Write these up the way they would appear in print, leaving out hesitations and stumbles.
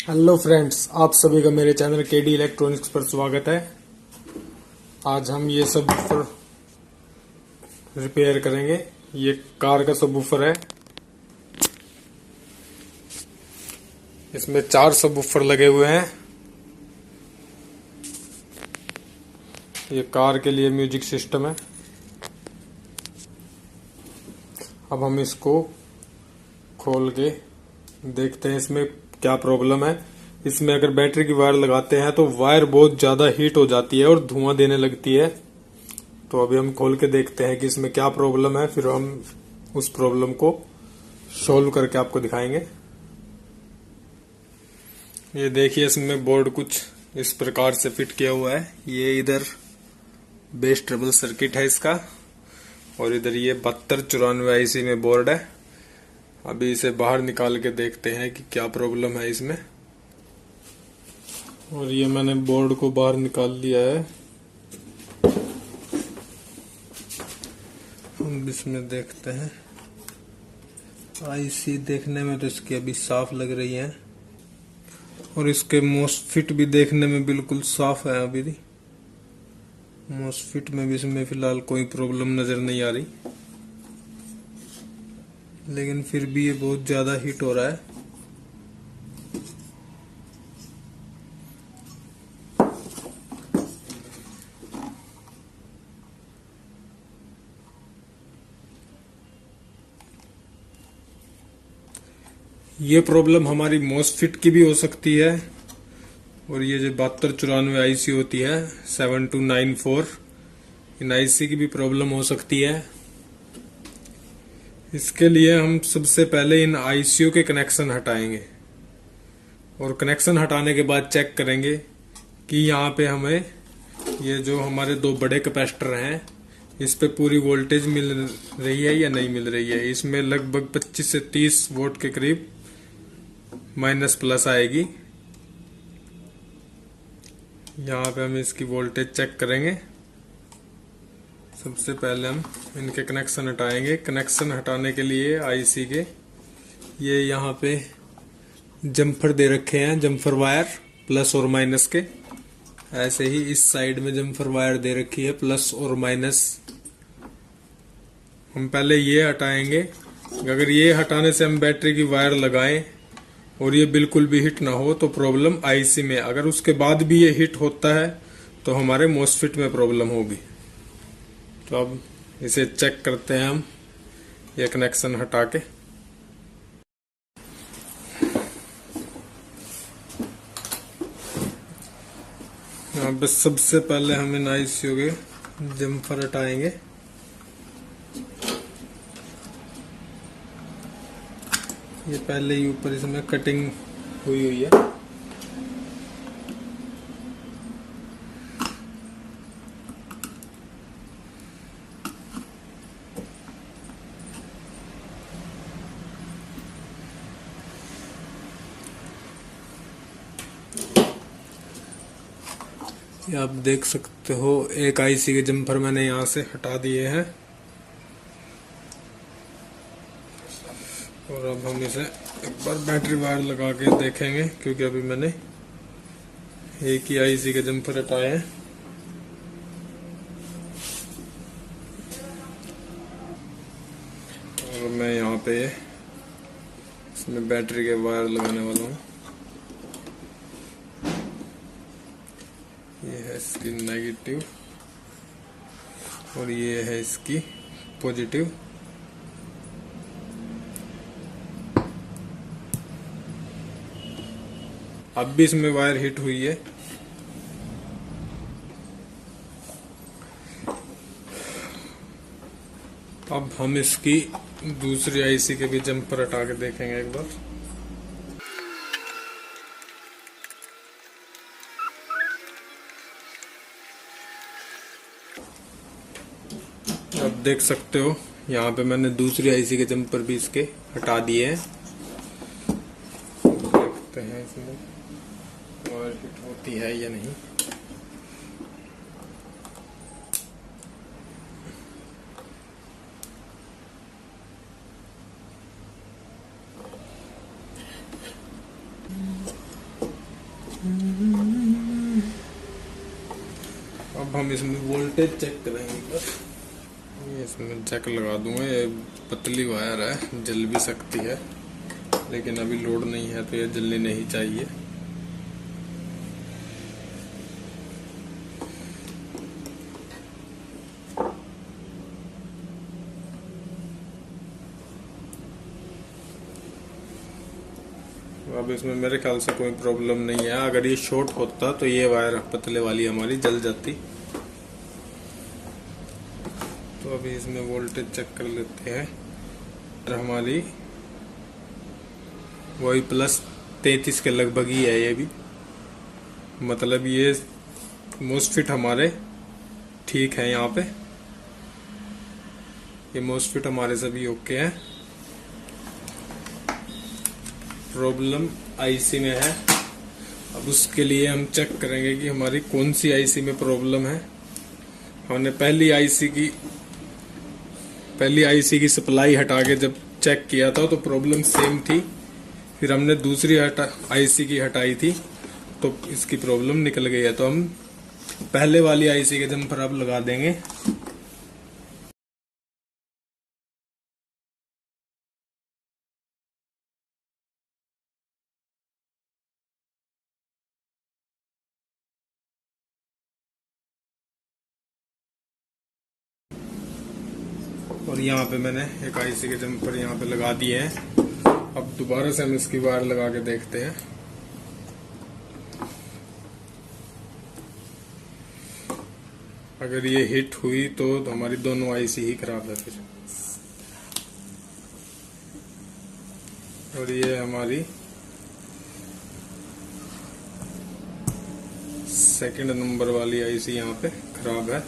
Hello friends, आप सभी का मेरे चैनल केडी इलेक्ट्रॉनिक्स पर स्वागत है। आज हम ये सबवूफर रिपेयर करेंगे। ये कार का सबवूफर है। इसमें 4 सबवूफर लगे हुए हैं। ये कार के लिए म्यूजिक सिस्टम है। अब हम इसको खोल के देखते हैं इसमें क्या प्रॉब्लम है। इसमें अगर बैटरी की वायर लगाते हैं तो वायर बहुत ज्यादा हीट हो जाती है और धुआं देने लगती है। तो अभी हम खोल के देखते हैं कि इसमें क्या प्रॉब्लम है, फिर हम उस प्रॉब्लम को सॉल्व करके आपको दिखाएंगे। ये देखिए, इसमें बोर्ड कुछ इस प्रकार से फिट किया हुआ है। ये इधर बेस ट्रबल सर्किट है इसका, और इधर ये 7294 आईसी में बोर्ड है। अभी इसे बाहर निकाल के देखते हैं कि क्या प्रॉब्लम है इसमें। और ये मैंने बोर्ड को बाहर निकाल लिया है। हम इसमें देखते हैं। आईसी देखने में तो इसकी अभी साफ लग रही है, और इसके मोस्फिट भी देखने में बिल्कुल साफ है। अभी मोस्फिट में भी इसमें फिलहाल कोई प्रॉब्लम नजर नहीं आ रही, लेकिन फिर भी ये बहुत ज्यादा हीट हो रहा है। ये प्रॉब्लम हमारी मोस्फिट की भी हो सकती है, और ये जो 7294 आईसी होती है 7294, इन आईसी की भी प्रॉब्लम हो सकती है। इसके लिए हम सबसे पहले इन आईसीयू के कनेक्शन हटाएंगे, और कनेक्शन हटाने के बाद चेक करेंगे कि यहाँ पे हमें ये जो हमारे 2 बड़े कैपेसिटर हैं, इस पे पूरी वोल्टेज मिल रही है या नहीं मिल रही है। इसमें लगभग 25 से 30 वोल्ट के करीब माइनस प्लस आएगी। यहाँ पे हम इसकी वोल्टेज चेक करेंगे। सबसे पहले हम इनके कनेक्शन हटाएंगे। कनेक्शन हटाने के लिए आईसी के ये यहाँ पे जम्फर दे रखे हैं, जम्फर वायर प्लस और माइनस के। ऐसे ही इस साइड में जम्फर वायर दे रखी है प्लस और माइनस। हम पहले ये हटाएंगे। अगर ये हटाने से हम बैटरी की वायर लगाएं और ये बिल्कुल भी हिट ना हो तो प्रॉब्लम आईसी में। अगर उसके बाद भी ये हिट होता है तो हमारे मोस्फिट में प्रॉब्लम होगी। तो अब इसे चेक करते हैं हम ये कनेक्शन हटा के। अब सबसे पहले हम इन आईसीयू के जम्फर हटाएंगे। ये पहले ही ऊपर इसमें कटिंग हुई है। ये आप देख सकते हो, एक आईसी के जम्फर मैंने यहाँ से हटा दिए हैं, और अब हम इसे एक बार बैटरी वायर लगा के देखेंगे, क्योंकि अभी मैंने एक ही आईसी के जम्फर हटाए हैं। और मैं यहाँ पे इसमें बैटरी के वायर लगाने वाला हूँ। ये है इसकी नेगेटिव और ये है इसकी पॉजिटिव। अब भी इसमें वायर हिट हुई है। अब हम इसकी दूसरी आईसी के भी जम्पर हटा के देखेंगे एक बार। अब देख सकते हो, यहाँ पे मैंने दूसरी आईसी के जम्पर भी इसके हटा दिए हैं। देखते हैं इसमें वायर हिट होती है या नहीं। अब हम इसमें वोल्टेज चेक करेंगे बस। ये इसमें जैक लगा दूंगा। ये पतली वायर है, जल भी सकती है, लेकिन अभी लोड नहीं है तो ये जलनी नहीं चाहिए। अब इसमें मेरे ख्याल से कोई प्रॉब्लम नहीं है। अगर ये शॉर्ट होता तो ये वायर पतले वाली हमारी जल जाती। तो अभी इसमें वोल्टेज चेक कर लेते हैं। हमारी वही +33 के लगभग ही है। ये भी मतलब ये मोस्फिट हमारे ठीक है। यहाँ पे ये मोस्फिट हमारे सभी ओके हैं। प्रॉब्लम आईसी में है। अब उसके लिए हम चेक करेंगे कि हमारी कौन सी आईसी में प्रॉब्लम है। हमने पहली आईसी की सप्लाई हटा के जब चेक किया था तो प्रॉब्लम सेम थी। फिर हमने दूसरी आईसी की हटाई थी तो इसकी प्रॉब्लम निकल गई है। तो हम पहले वाली आईसी के जम्पर अब लगा देंगे। और यहाँ पे मैंने एक आईसी के जम्पर यहाँ पे लगा दिए हैं। अब दोबारा से हम इसकी वायर लगा के देखते हैं। अगर ये हिट हुई तो हमारी दोनों आईसी ही खराब है फिर। और ये हमारी सेकंड नंबर वाली आईसी यहाँ पे खराब है।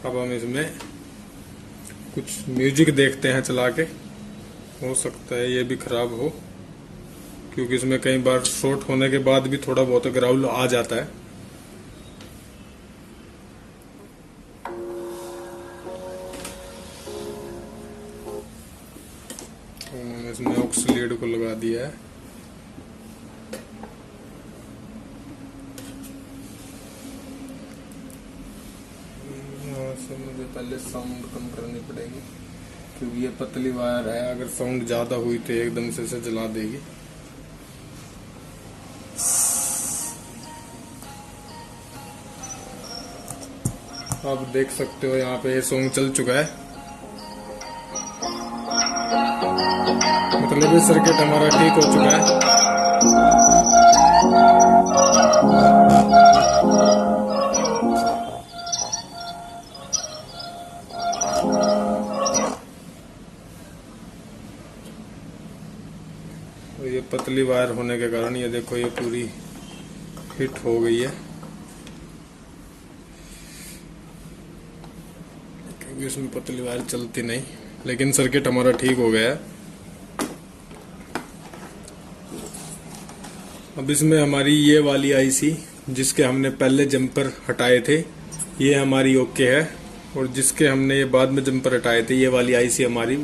अब हम इसमें कुछ म्यूजिक देखते हैं चला के। हो सकता है ये भी खराब हो, क्योंकि इसमें कई बार शॉर्ट होने के बाद भी थोड़ा बहुत ग्राउल आ जाता है। तो मैंने इसमें ऑक्स लीड को लगा दिया है। यहाँ से मुझे पहले साउंड कम करनी पड़ेगी, क्योंकि ये पतली वायर है। अगर साउंड ज्यादा हुई तो एकदम से इसे जला देगी। आप देख सकते हो यहाँ पे ये सॉन्ग चल चुका है। मतलब ये सर्किट हमारा ठीक हो चुका है। तो ये पतली वायर होने के कारण ये देखो ये पूरी हिट हो गई है, क्योंकि इसमें पतली वायर चलती नहीं। लेकिन सर्किट हमारा ठीक हो गया है। अब इसमें हमारी ये वाली आईसी जिसके हमने पहले जंपर हटाए थे ये हमारी ओके है, और जिसके हमने ये बाद में जंपर हटाए थे ये वाली आईसी हमारी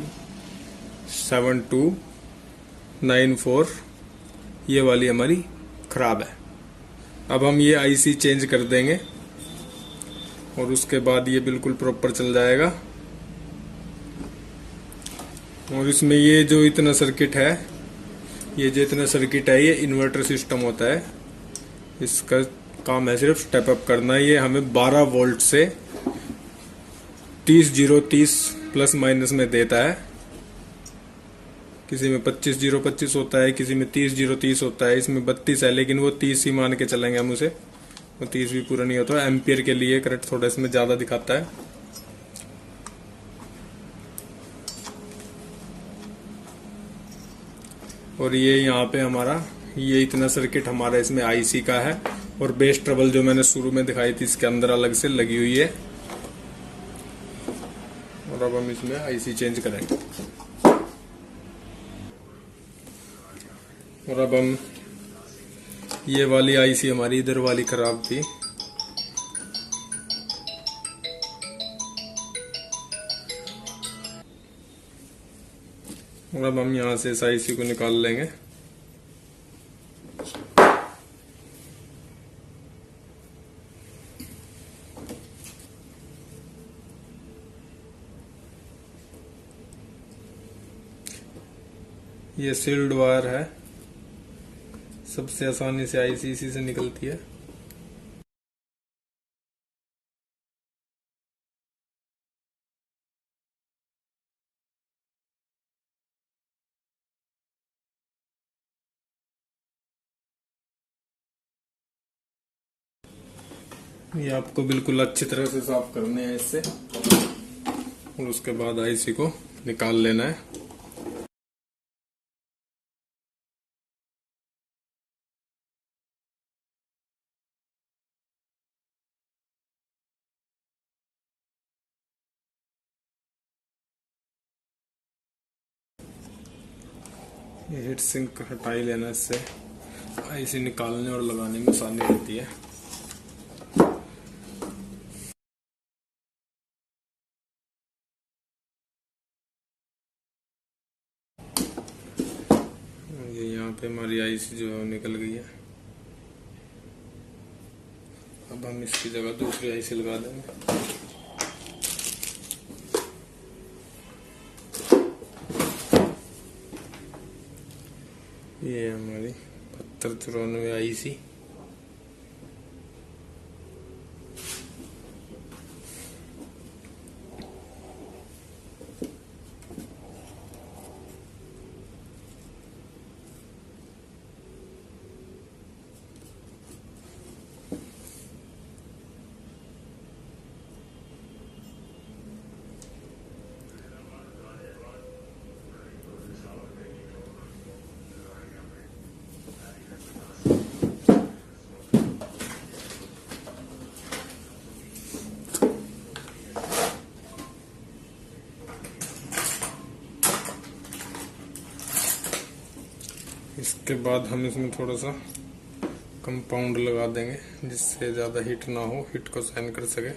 7294 ये वाली हमारी खराब है। अब हम ये आईसी चेंज कर देंगे और उसके बाद ये बिल्कुल प्रॉपर चल जाएगा। और इसमें ये जो इतना सर्किट है, ये जो इतना सर्किट है ये इन्वर्टर सिस्टम होता है। इसका काम है सिर्फ स्टेप अप करना। ये हमें 12 वोल्ट से 30 प्लस माइनस में देता है। किसी में 25 होता है, किसी में 30 होता है। इसमें 32 है, लेकिन वो 30 ही मान के चलेंगे हम उसे। वो 30 भी पूरा नहीं होता। एम्पियर के लिए करंट थोड़ा इसमें ज्यादा दिखाता है। और ये यहाँ पे हमारा ये इतना सर्किट हमारा इसमें आईसी का है। और बेस ट्रबल जो मैंने शुरू में दिखाई थी इसके अंदर अलग से लगी हुई है। और अब हम इसमें आईसी चेंज करेंगे। और अब हम ये वाली आईसी हमारी इधर वाली खराब थी, और अब हम यहाँ से इस आईसी को निकाल लेंगे। ये सील्ड वायर है, सबसे आसानी से आईसी इसी से निकलती है। ये आपको बिल्कुल अच्छी तरह से साफ करने हैं इससे, और उसके बाद आईसी को निकाल लेना है। ये हीट सिंक हटा ही लेना, इससे आईसी निकालने और लगाने में आसानी रहती है। ये यहाँ पे हमारी आईसी जो है निकल गई है। अब हम इसकी जगह दूसरी आईसी लगा देंगे। ये हमारी 7294 आईसी। इसके बाद हम इसमें थोड़ा सा कंपाउंड लगा देंगे, जिससे ज़्यादा हीट ना हो, हीट को सहन कर सके।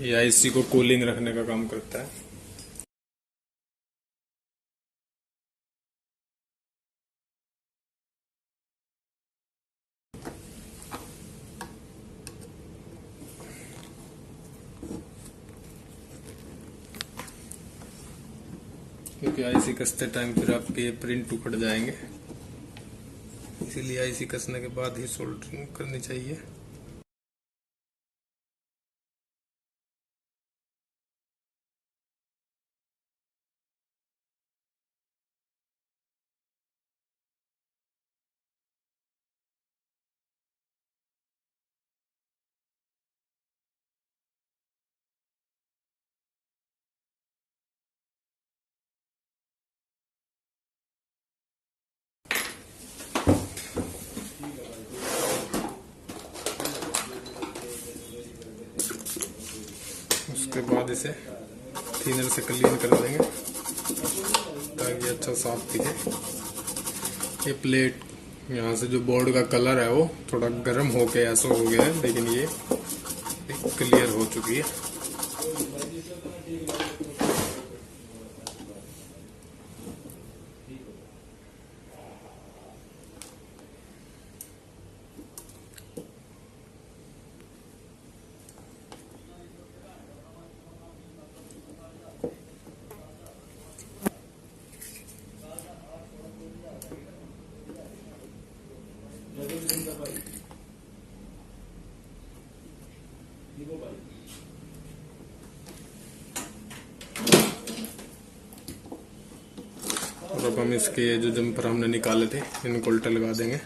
ये आईसी को कूलिंग रखने का काम करता है। क्योंकि आईसी कसते टाइम फिर आपके प्रिंट उखड़ जाएंगे, इसीलिए आईसी कसने के बाद ही सोल्डरिंग करनी चाहिए। उसके बाद इसे थिनर से क्लीन कर देंगे ताकि अच्छा साफ दिखे। ये प्लेट यहाँ से जो बोर्ड का कलर है वो थोड़ा गर्म होके ऐसा हो गया है, लेकिन ये क्लियर हो चुकी है। और अब हम इसके जो जंपर हमने निकाले थे इनको उल्टा लगा देंगे।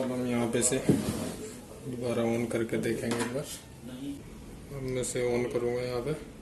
अब हम यहाँ पे से दोबारा ऑन करके देखेंगे एक बार। अब मैं से ऑन करूंगा यहाँ पे।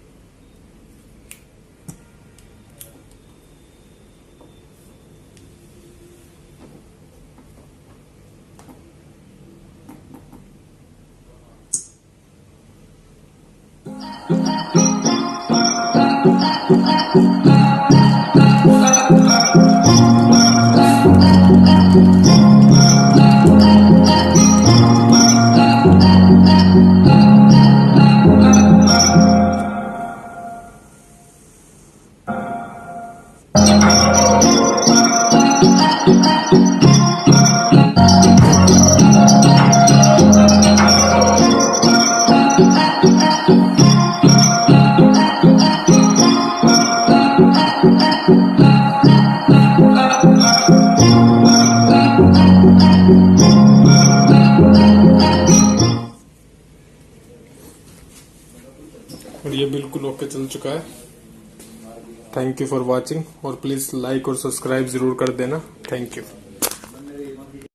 और ये बिल्कुल ओके चल चुका है। थैंक यू फॉर वॉचिंग और प्लीज लाइक और सब्सक्राइब जरूर कर देना। Thank you.